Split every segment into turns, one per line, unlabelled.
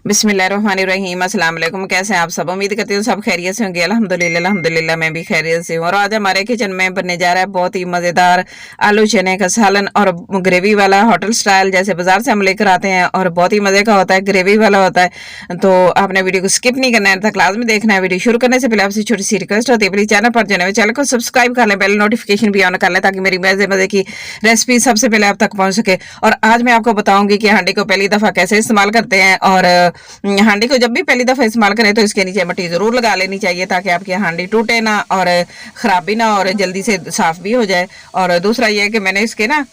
बिस्मिल्लाहिर्रहमानिर्रहीम, अस्सलाम वालेकुम। कैसे हैं आप सब? उम्मीद करती हूँ सब खैरियत से होंगे। अल्हम्दुलिल्लाह अल्हम्दुलिल्लाह मैं भी खैरियत से हूँ। और आज हमारे किचन में बनने जा रहा है बहुत ही मज़ेदार आलू चने का सालन और ग्रेवी वाला, होटल स्टाइल जैसे बाजार से हम लेकर आते हैं और बहुत ही मज़े का होता है, ग्रेवी वाला होता है। तो आपने वीडियो को स्किप नहीं करना है, तक क्लास में देखना है। वीडियो शुरू करने से पहले आपसे छोटी सी रिक्वेस्ट होती है, प्लीज चैनल पर जाने चैनल को सब्सक्राइब कर लें, बेल नोटिफिकेशन भी ऑन कर लें ताकि मेरी मज़े मज़े की रेसिपी सबसे पहले आप तक पहुँच सके। और आज मैं आपको बताऊंगी कि हांडी को पहली दफ़ा कैसे इस्तेमाल करते हैं। और हांडी को जब भी पहली दफ़ा इस्तेमाल करें तो इसके नीचे मट्टी ज़रूर लगा लेनी चाहिए ताकि आपकी हांडी टूटे ना और ख़राब भी ना और जल्दी से साफ़ भी हो जाए। और दूसरा ये है कि मैंने इसके ना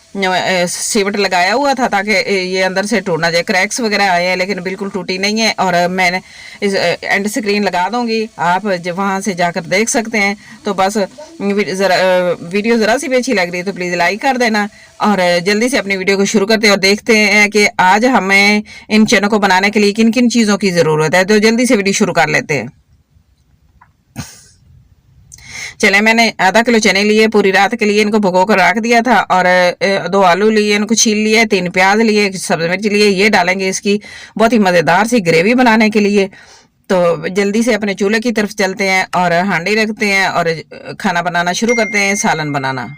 सीवट लगाया हुआ था ताकि ये अंदर से टूट ना जाए। क्रैक्स वगैरह आए हैं लेकिन बिल्कुल टूटी नहीं है। और मैंने इस एंड स्क्रीन लगा दूंगी, आप जब वहाँ से जाकर देख सकते हैं। तो बस वीडियो ज़रा सी भी अच्छी लग रही है तो प्लीज़ लाइक कर देना। और जल्दी से अपनी वीडियो को शुरू करते हैं और देखते हैं कि आज हमें इन चनों को बनाने के लिए किन किन चीज़ों की ज़रूरत है। तो जल्दी से वीडियो शुरू कर लेते हैं। चले, मैंने आधा किलो चने लिए, पूरी रात के लिए इनको भिगो कर रख दिया था। और 2 आलू लिए, इनको छील लिया, 3 प्याज लिए, 1 सब्ज़ी मिर्च लिए। ये डालेंगे इसकी बहुत ही मज़ेदार सी ग्रेवी बनाने के लिए। तो जल्दी से अपने चूल्हे की तरफ चलते हैं और हांडी रखते हैं और खाना बनाना शुरू करते हैं, सालन बनाना।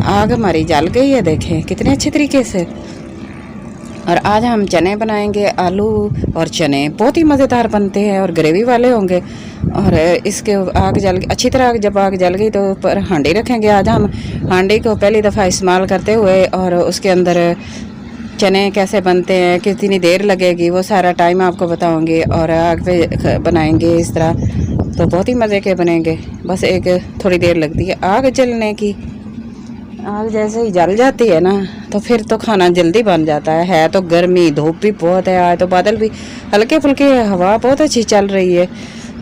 आग हमारी जल गई है, देखें कितने अच्छे तरीके से। और आज हम चने बनाएंगे, आलू और चने बहुत ही मज़ेदार बनते हैं और ग्रेवी वाले होंगे। और इसके आग जल अच्छी तरह जब आग जल गई तो ऊपर हांडी रखेंगे। आज हम हांडी को पहली दफ़ा इस्तेमाल करते हुए और उसके अंदर चने कैसे बनते हैं, कितनी देर लगेगी, वो सारा टाइम आपको बताऊंगी। और आग पे बनाएंगे इस तरह तो बहुत ही मज़े के बनेंगे। बस एक थोड़ी देर लगती है आग जलने की। आग जैसे ही जल जाती है ना तो फिर तो खाना जल्दी बन जाता है। तो गर्मी, धूप भी बहुत है आज, तो बादल भी हल्के फुल्के, हवा बहुत अच्छी चल रही है।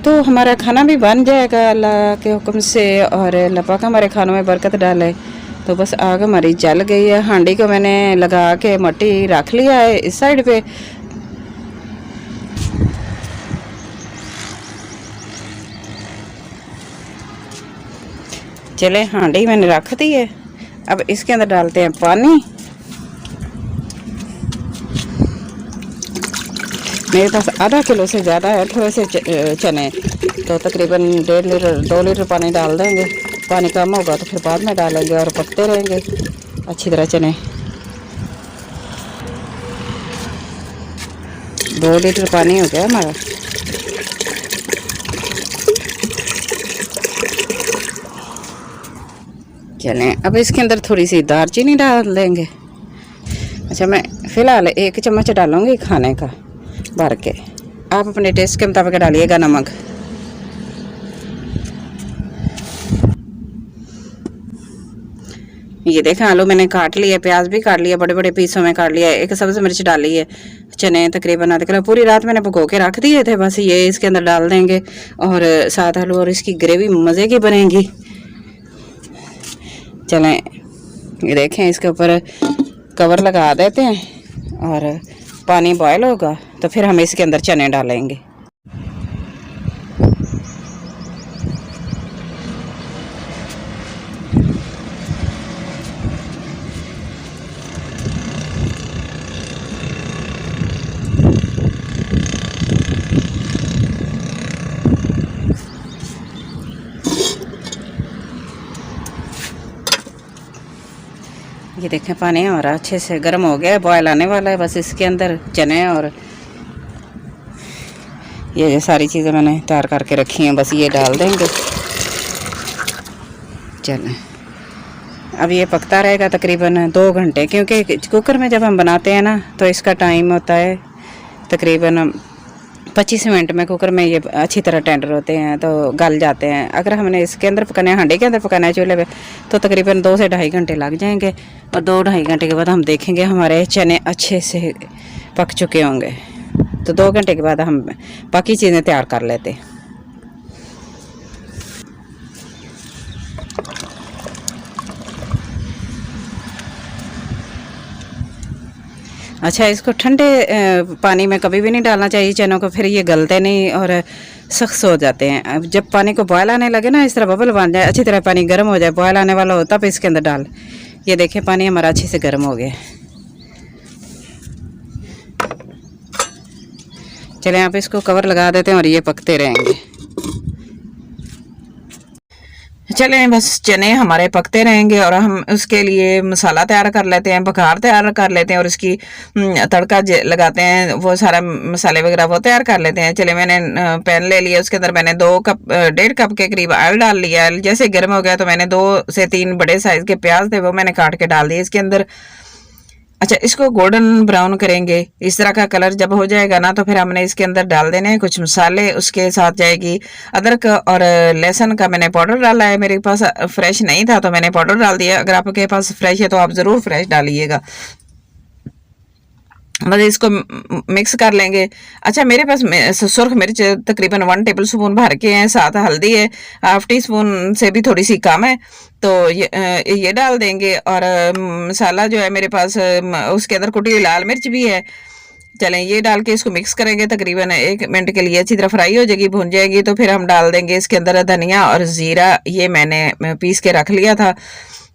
तो हमारा खाना भी बन जाएगा अल्लाह के हुक्म से। और अल्लाह पाक हमारे खानों में बरकत डाले। तो बस आग हमारी जल गई है। हांडी को मैंने लगा के मट्टी रख लिया है इस साइड पे। चले, हांडी मैंने रख दी है। अब इसके अंदर डालते हैं पानी। मेरे पास आधा किलो से ज़्यादा है थोड़े से चने, तो तकरीबन 1.5 लीटर 2 लीटर पानी डाल देंगे। पानी कम होगा तो फिर बाद में डालेंगे और पकते रहेंगे अच्छी तरह चने। 2 लीटर पानी हो गया हमारा। चलें, अब इसके अंदर थोड़ी सी दालचीनी डाल देंगे। अच्छा, मैं फ़िलहाल 1 चम्मच डालूँगी खाने का भर के। आप अपने टेस्ट के मुताबिक डालिएगा नमक। ये देखें, आलू मैंने काट लिया, प्याज भी काट लिया, बड़े बड़े पीसों में काट लिया, 1 सब्ज़ी मिर्च डाली है। चने तकरीबन आधा किलो पूरी रात मैंने भिगो के रख दिए थे। बस ये इसके अंदर डाल देंगे और साथ आलू और इसकी ग्रेवी मज़े की बनेगी। चलें, ये देखें, इसके ऊपर कवर लगा देते हैं और पानी बॉयल होगा तो फिर हम इसके अंदर चने डालेंगे। ये देखें, पानी हमारा अच्छे से गर्म हो गया है, बॉयल आने वाला है। बस इसके अंदर चने और ये सारी चीज़ें मैंने तैयार करके रखी हैं, बस ये डाल देंगे। चलें, अब ये पकता रहेगा तकरीबन 2 घंटे, क्योंकि कुकर में जब हम बनाते हैं ना तो इसका टाइम होता है तकरीबन 25 मिनट में। कुकर में ये अच्छी तरह टेंडर होते हैं तो गल जाते हैं। अगर हमने इसके अंदर पकाना है, हांडी के अंदर पकाना है चूल्हे पे, तो तकरीबन 2 से 2.5 घंटे लग जाएंगे। और 2-2.5 घंटे के बाद हम देखेंगे हमारे चने अच्छे से पक चुके होंगे। तो 2 घंटे के बाद हम बाकी चीज़ें तैयार कर लेते हैं।
अच्छा, इसको ठंडे पानी में कभी भी नहीं डालना चाहिए चनों को, फिर ये गलते नहीं और सख्त हो जाते हैं। अब जब पानी को बॉयल आने लगे ना, इस तरह बबल बन जाए, अच्छी तरह पानी गर्म हो जाए, बॉयल आने वाला हो, तब इसके अंदर डाल। ये देखें पानी हमारा अच्छे से गर्म हो गया। चलें आप इसको कवर लगा देते हैं और ये पकते रहेंगे।
चलें बस चने हमारे पकते रहेंगे और हम उसके लिए मसाला तैयार कर लेते हैं, बघार तैयार कर लेते हैं और उसकी तड़का लगाते हैं, वो सारा मसाले वगैरह वो तैयार कर लेते हैं। चले मैंने पैन ले लिया, उसके अंदर मैंने 1.5 कप के करीब ऑयल डाल लिया। जैसे गर्म हो गया तो मैंने 2 से 3 बड़े साइज के प्याज थे वो मैंने काट के डाल दिए इसके अंदर। अच्छा, इसको गोल्डन ब्राउन करेंगे। इस तरह का कलर जब हो जाएगा ना तो फिर हमने इसके अंदर डाल देने हैं कुछ मसाले, उसके साथ जाएगी अदरक और लहसुन का मैंने पाउडर डाला है। मेरे पास फ्रेश नहीं था तो मैंने पाउडर डाल दिया, अगर आपके पास फ्रेश है तो आप ज़रूर फ्रेश डालिएगा। बस इसको मिक्स कर लेंगे। अच्छा, मेरे पास सुर्ख मिर्च तकरीबन 1 टेबल स्पून भर के हैं, साथ हल्दी है 1/2 टीस्पून से भी थोड़ी सी कम है, तो ये डाल देंगे। और मसाला जो है मेरे पास उसके अंदर कुटी हुई लाल मिर्च भी है। चलें ये डाल के इसको मिक्स करेंगे, तकरीबन 1 मिनट के लिए अच्छी तरह फ्राई हो जाएगी, भुन जाएगी। तो फिर हम डाल देंगे इसके अंदर धनिया और ज़ीरा, ये मैंने पीस के रख लिया था,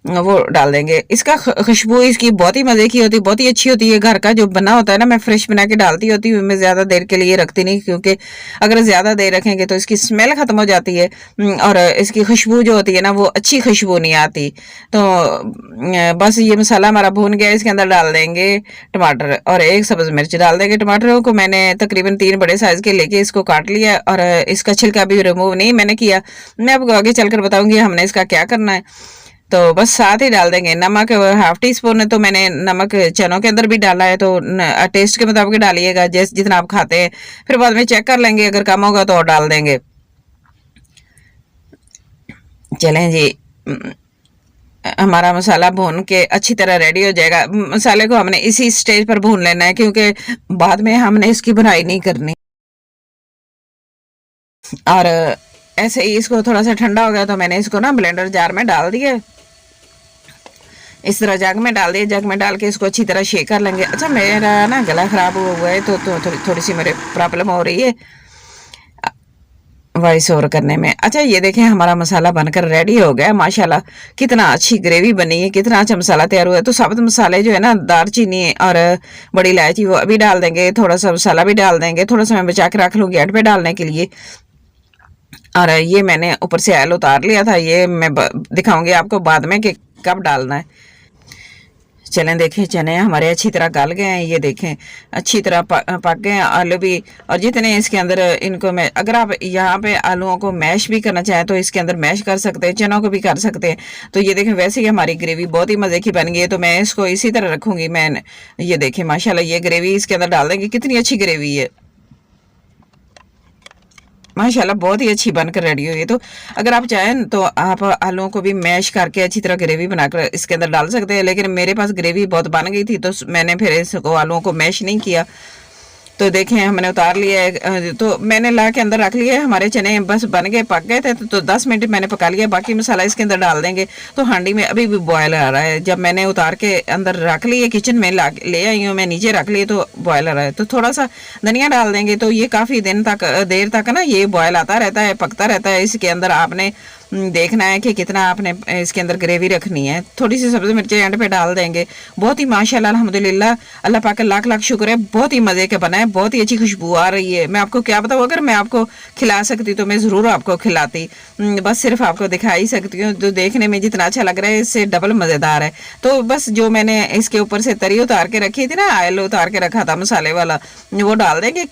वो डाल देंगे। इसका खुशबू इसकी बहुत ही मज़े की होती है, बहुत ही अच्छी होती है। घर का जो बना होता है ना, मैं फ्रेश बना के डालती होती हूँ, मैं ज़्यादा देर के लिए रखती नहीं, क्योंकि अगर ज़्यादा देर रखेंगे तो इसकी स्मेल ख़त्म हो जाती है और इसकी खुशबू जो होती है ना वो अच्छी खुशबू नहीं आती। तो बस ये मसाला हमारा भून गया, इसके अंदर डाल देंगे टमाटर और 1 सब्ज़ मिर्च डाल देंगे। टमाटरों को मैंने तकरीबन 3 बड़े साइज़ के लेके इसको काट लिया और इसका छिलका भी रिमूव नहीं मैंने किया। मैं आपको आगे चलकर बताऊँगी हमने इसका क्या करना है। तो बस साथ ही डाल देंगे नमक, 1/2 टीस्पून है तो मैंने नमक चनों के अंदर भी डाला है, तो टेस्ट के मुताबिक डालिएगा जितना आप खाते हैं। फिर बाद में चेक कर लेंगे, अगर कम होगा तो और डाल देंगे। चलें जी, हमारा मसाला भून के अच्छी तरह रेडी हो जाएगा। मसाले को हमने इसी स्टेज पर भून लेना है, क्योंकि बाद में हमने इसकी भुनाई नहीं करनी। और ऐसे ही इसको थोड़ा सा ठंडा हो गया तो मैंने इसको ना ब्लेंडर जार में डाल दिया, इस तरह जग में डाल दिए। जग में डाल के इसको अच्छी तरह शेक कर लेंगे। अच्छा, मेरा ना गला ख़राब हुआ है तो थोड़ी सी मेरे प्रॉब्लम हो रही है वॉइस ओवर करने में। अच्छा, ये देखें हमारा मसाला बनकर रेडी हो गया माशाल्लाह। कितना अच्छी ग्रेवी बनी है, कितना अच्छा मसाला तैयार हुआ है। तो साबुत मसाले जो है ना, दालचीनी और बड़ी इलायची, वो अभी डाल देंगे। थोड़ा सा मसाला भी डाल देंगे, थोड़ा सा मैं बचा के रख लूँगी एंड पे डालने के लिए। और ये मैंने ऊपर से ऑयल उतार लिया था, ये मैं दिखाऊंगी आपको बाद में कि कब डालना है। चलें देखें, चने हमारे अच्छी तरह गल गए हैं, ये देखें अच्छी तरह पक गए हैं आलू भी। और जितने इसके अंदर इनको मैं, अगर आप यहाँ पे आलूओं को मैश भी करना चाहें तो इसके अंदर मैश कर सकते हैं, चनों को भी कर सकते हैं। तो ये देखें वैसे ही हमारी ग्रेवी बहुत ही मज़े की बन गई है, तो मैं इसको इसी तरह रखूँगी। मैं ये देखें माशाल्लाह ये ग्रेवी इसके अंदर डाल देंगे, कितनी अच्छी ग्रेवी है माशाल्लाह, बहुत ही अच्छी बनकर रेडी हुई है। तो अगर आप चाहें तो आप आलूओं को भी मैश करके अच्छी तरह ग्रेवी बनाकर इसके अंदर डाल सकते हैं, लेकिन मेरे पास ग्रेवी बहुत बन गई थी तो मैंने फिर इसको आलूओं को मैश नहीं किया। तो देखें हमने उतार लिया है, तो मैंने ला के अंदर रख लिया है। हमारे चने बस बन गए, पक गए थे, तो 10 मिनट मैंने पका लिया। बाकी मसाला इसके अंदर डाल देंगे। तो हांडी में अभी भी बॉयल आ रहा है, जब मैंने उतार के अंदर रख लिए किचन में ले आई हूँ मैं, नीचे रख लिए तो बॉयल आ रहा है। तो थोड़ा सा धनिया डाल देंगे, तो ये काफ़ी देर तक ना ये बॉयल आता रहता है, पकता रहता है। इसके अंदर आपने देखना है कि कितना आपने इसके अंदर ग्रेवी रखनी है। थोड़ी सी सब्ज़ी मिर्ची एंड पे डाल देंगे। बहुत ही माशाल्लाह अल्हम्दुलिल्लाह, अल्लाह पाक का लाख लाख शुक्र है, बहुत ही मज़े का बना है, बहुत ही अच्छी खुशबू आ रही है। मैं आपको क्या बताऊँ, अगर मैं आपको खिला सकती तो मैं ज़रूर आपको खिलाती, बस सिर्फ आपको दिखा ही सकती हूँ। तो देखने में जितना अच्छा लग रहा है इससे डबल मज़ेदार है। तो बस जो मैंने इसके ऊपर से तरी उतार के रखी थी ना, ऑयल उतार के रखा था मसाले वाला, वो डाल देंगे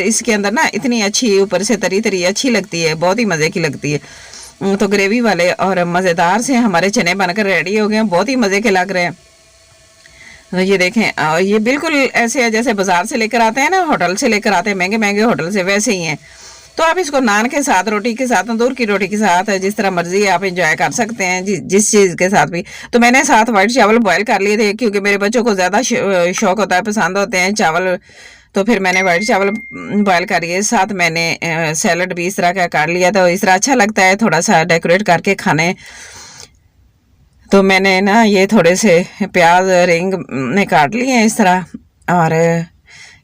इसके अंदर ना। इतनी अच्छी ऊपर से तरी तरी अच्छी लगती है, बहुत ही मज़े की लगती है। तो ग्रेवी वाले और मज़ेदार से हमारे चने बनकर रेडी हो गए हैं, बहुत ही मज़े के लग रहे हैं। तो ये देखें, ये बिल्कुल ऐसे है जैसे बाजार से लेकर आते हैं ना, होटल से लेकर आते हैं, महंगे महंगे होटल से, वैसे ही हैं। तो आप इसको नान के साथ, रोटी के साथ, तंदूर की रोटी के साथ, जिस तरह मर्जी आप इंजॉय कर सकते हैं, जिस चीज़ के साथ भी। तो मैंने साथ वाइट चावल बॉयल कर लिए थे, क्योंकि मेरे बच्चों को ज़्यादा शौक होता है, पसंद होते हैं चावल। तो फिर मैंने वाइट चावल बॉयल करिए, साथ मैंने सैलड भी इस तरह का काट लिया था। इस तरह अच्छा लगता है थोड़ा सा डेकोरेट करके खाने। तो मैंने ना ये थोड़े से प्याज रिंग में काट लिए हैं इस तरह, और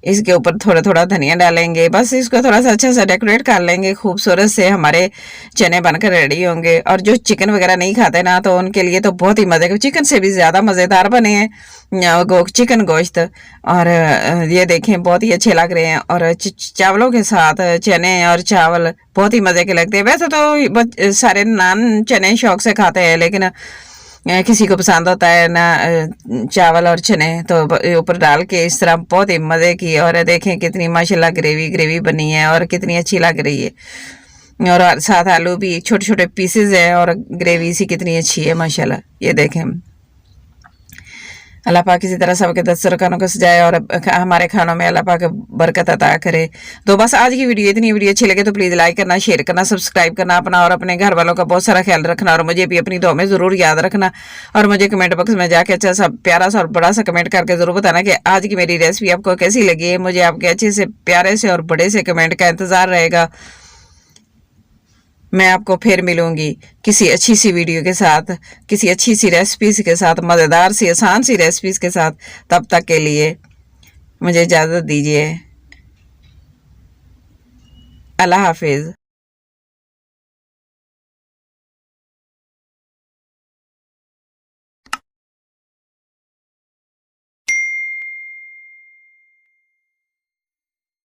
इसके ऊपर थोड़ा थोड़ा धनिया डालेंगे, बस इसको थोड़ा सा अच्छा सा डेकोरेट कर लेंगे खूबसूरत से, हमारे चने बनकर रेडी होंगे। और जो चिकन वगैरह नहीं खाते ना, तो उनके लिए तो बहुत ही मज़े के, चिकन से भी ज़्यादा मज़ेदार बने हैं चिकन गोश्त। और ये देखें बहुत ही अच्छे लग रहे हैं, और चावलों के साथ चने और चावल बहुत ही मज़े के लगते हैं। वैसे तो सारे नान चने शौक से खाते हैं, लेकिन किसी को पसंद होता है ना चावल और चने, तो ऊपर डाल के इस तरह बहुत ही मज़े की। और देखें कितनी माशाल्लाह ग्रेवी ग्रेवी बनी है और कितनी अच्छी लग रही है। और साथ आलू भी छोटे छोटे पीसेज है, और ग्रेवी सी कितनी अच्छी है माशाल्लाह। ये देखें, अल्लाह पाक किसी तरह सबके दस्तरखानों को सजाए और हमारे खानों में अल्लाह पाक बरकत अता करे। तो बस आज की वीडियो इतनी, वीडियो अच्छी लगे तो प्लीज़ लाइक करना, शेयर करना, सब्सक्राइब करना अपना और अपने घर वालों का बहुत सारा ख्याल रखना, और मुझे भी अपनी दुआ में ज़रूर याद रखना। और मुझे कमेंट बॉक्स में जाके अच्छा सा प्यारा सा और बड़ा सा कमेंट करके ज़रूर बताना कि आज की मेरी रेसिपी आपको कैसी लगी है। मुझे आपके अच्छे से प्यारे से और बड़े से कमेंट का इंतज़ार रहेगा। मैं आपको फिर मिलूंगी किसी अच्छी सी वीडियो के साथ, किसी अच्छी सी रेसिपीज के साथ, मज़ेदार सी आसान सी रेसिपीज के साथ। तब तक के लिए मुझे इजाज़त दीजिए। अल्लाह हाफिज़।